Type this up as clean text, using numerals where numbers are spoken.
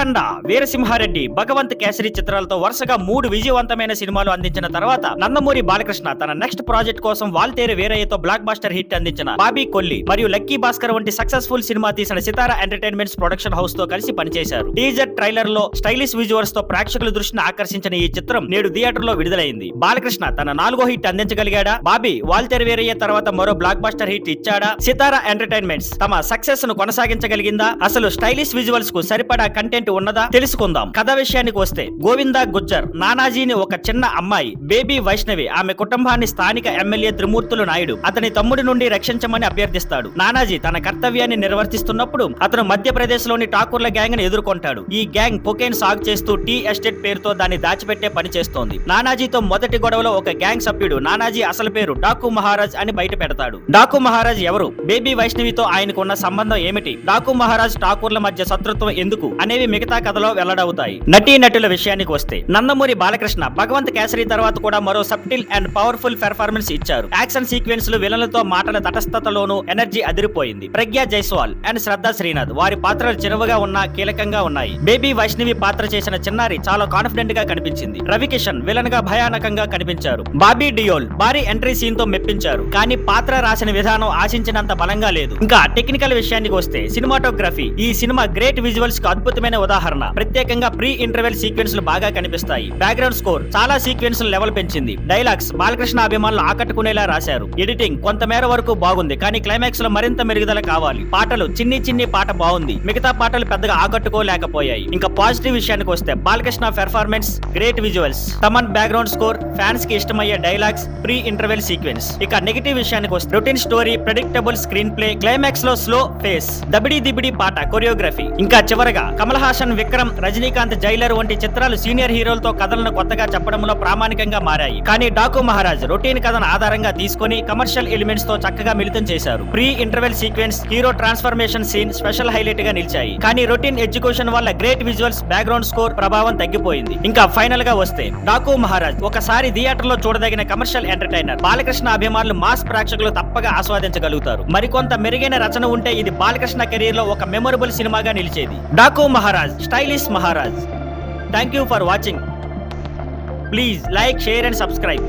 అఖండ, వీరసింహారెడ్డి, భగవంత్ కేసరి చిత్రాలతో వరుసగా 3 విజయవంతమైన సినిమాలు అందించిన తర్వాత నందమూరి బాలకృష్ణ తన నెక్స్ట్ ప్రాజెక్ట్ కోసం వాల్తేరు వీరయ్యతో బ్లాక్ బాస్టర్ హిట్ అందించిన బాబీ కొల్లి మరియు లక్కీ భాస్కర్ వంటి సక్సెస్ఫుల్ సినిమా తీసిన సితారా ఎంటర్టైన్మెంట్స్ ప్రొడక్షన్ హౌస్ తో కలిసి పనిచేశారు. టీజర్ ట్రైలర్ లో స్టైలిష్ విజువల్స్ తో ప్రేక్షకుల దృష్టిని ఆకర్షించిన ఈ చిత్రం నేడు థియేటర్ లో విడుదలైంది. బాలకృష్ణ తన 4వ హిట్ అందించగలిగాడా? బాబీ వాల్తేరు వీరయ్య తర్వాత మరో బ్లాక్ బాస్టర్ హిట్ ఇచ్చాడా? సితారా ఎంటర్టైన్మెంట్స్ తమ సక్సెస్ ను కొనసాగించగలిగిందా? అసలు స్టైలిష్ విజువల్స్ కు సరిపడా కంటెంట్ ఉన్నదా? తెలుసుకుందాం. కథ విషయానికి వస్తే గోవిందా గుజ్జర్ నానాజీని ఒక చిన్న అమ్మాయి బేబీ వైష్ణవి ఆమె కుటుంబాన్ని స్థానిక ఎమ్మెల్యే త్రిమూర్తులు నాయుడు అతని తమ్ముడి నుండి రక్షించమని అభ్యర్థిస్తాడు. నానాజీ తన కర్తవ్యాన్ని నిర్వర్తిస్తున్నప్పుడు అతను మధ్యప్రదేశ్ లోని ఠాకూర్ల గ్యాంగ్ ని ఎదుర్కొంటాడు. ఈ గ్యాంగ్ కొకైన్ సాగు చేస్తూ టీ ఎస్టేట్ పేరుతో దాన్ని దాచిపెట్టే పని చేస్తోంది. నానాజీతో మొదటి గొడవలో ఒక గ్యాంగ్ సభ్యుడు నానాజీ అసలు పేరు డాకు మహారాజ్ అని బయట పెడతాడు. డాకు మహారాజ్ ఎవరు? బేబీ వైష్ణవితో ఆయనకు ఉన్న సంబంధం ఏమిటి? డాకు మహారాజ్ ఠాకూర్ల మధ్య శత్రుత్వం ఎందుకు అనేవి మిగతా కథలో వెల్లడవుతాయి. నటీ నటుల విషయానికి వస్తే నందమూరి బాలకృష్ణ భగవంత్ కేసరి తర్వాత కూడా మరో సబ్టిల్ అండ్ పవర్ఫుల్ పెర్ఫార్మెన్స్ ఇచ్చారు. యాక్షన్ సీక్వెన్స్ లు విలన్లతో మాటల తటస్థతలోనూ ఎనర్జీ అదిరిపోయింది. ప్రజ్ఞా జైస్వాల్ అండ్ శ్రద్ధా శ్రీనాథ్ వారి పాత్రలు చిన్నవిగా ఉన్నా కీలకంగా ఉన్నాయి. బేబీ వైష్ణవి పాత్ర చేసిన చిన్నారి చాలా కాన్ఫిడెంట్ గా కనిపించింది. రవికిషన్ విలన్ గా భయానకంగా కనిపించారు. బాబీ డియోల్ భారీ ఎంట్రీ సీన్ తో మెప్పించారు. కానీ పాత్ర రాసిన విధానం ఆశించినంత బలంగా లేదు. ఇంకా టెక్నికల్ విషయానికి వస్తే సినిమాటోగ్రఫీ ఈ సినిమా గ్రేట్ విజువల్స్ కు అద్భుతమైన ఉదాహరణ. ప్రత్యేకంగా ప్రీ ఇంటర్వెల్ సీక్వెన్స్ లు బాగా కనిపిస్తాయి. బ్యాక్గ్రౌండ్ స్కోర్ చాలా సీక్వెన్స్ లెవెల్ పెంచింది. డైలాగ్స్ బాలకృష్ణ అభిమానులు ఆకట్టుకునేలా రాశారు. ఎడిటింగ్ కొంతమేర వరకు బాగుంది, కానీ క్లైమాక్స్ లో మరింత మెరుగుదల కావాలి. పాటలు చిన్ని పాట బాగుంది, మిగతా పాటలు పెద్దగా ఆకట్టుకోలేకపోయాయి. ఇంకా పాజిటివ్ విషయానికి వస్తే Balakrishna performance, great visuals, Thaman background score, fans కి ఇష్టమయ్యే డైలాగ్స్, ప్రీ ఇంటర్వెల్ సీక్వెన్స్. ఇక నెగటివ్ విషయానికి వస్తే routine story, predictable screen play, climax లో స్లో ఫేస్, దబిడి దిబిడి పాట, కొరియోగ్రఫీ. ఇంకా చివరగా కమల్ హాసన్, విక్రమ్, రజనీకాంత్, జైలర్ వంటి చిత్రాలు సీనియర్ హీరోలతో కథలను కొత్తగా చెప్పడంలో ప్రామాణికంగా మారాయి. కానీ డాకు మహారాజ్ రొటీన్ కథను ఆధారంగా తీసుకొని కమర్షియల్ ఎలిమెంట్స్ తో చక్కగా మిళితం చేశారు. Pre interval sequence, hero transformation scene special highlight గా నిలిచాయి. కానీ రొటీన్ ఎగ్జిక్యూషన్ వల్ల గ్రేట్ విజువల్స్, బ్యాక్గ్రౌండ్ స్కోర్ ప్రభావం తగ్గిపోయింది. ఇంకా ఫైనల్ గా వస్తే డాకు మహారాజ్ ఒకసారి థియేటర్ లో చూడదగిన కమర్షియల్ ఎంటర్టైనర్. బాలకృష్ణ అభిమానులు మాస్ ప్రేక్షకులు తప్పగా ఆస్వాదించగలుగుతారు. మరికొంత మెరుగైన రచన ఉంటే ఇది బాలకృష్ణ కెరీర్ లో ఒక మెమొరబుల్ సినిమాగా నిలిచేది. Daaku Maharaj, stylish Maharaj. Thank you for watching. Please like, share and subscribe.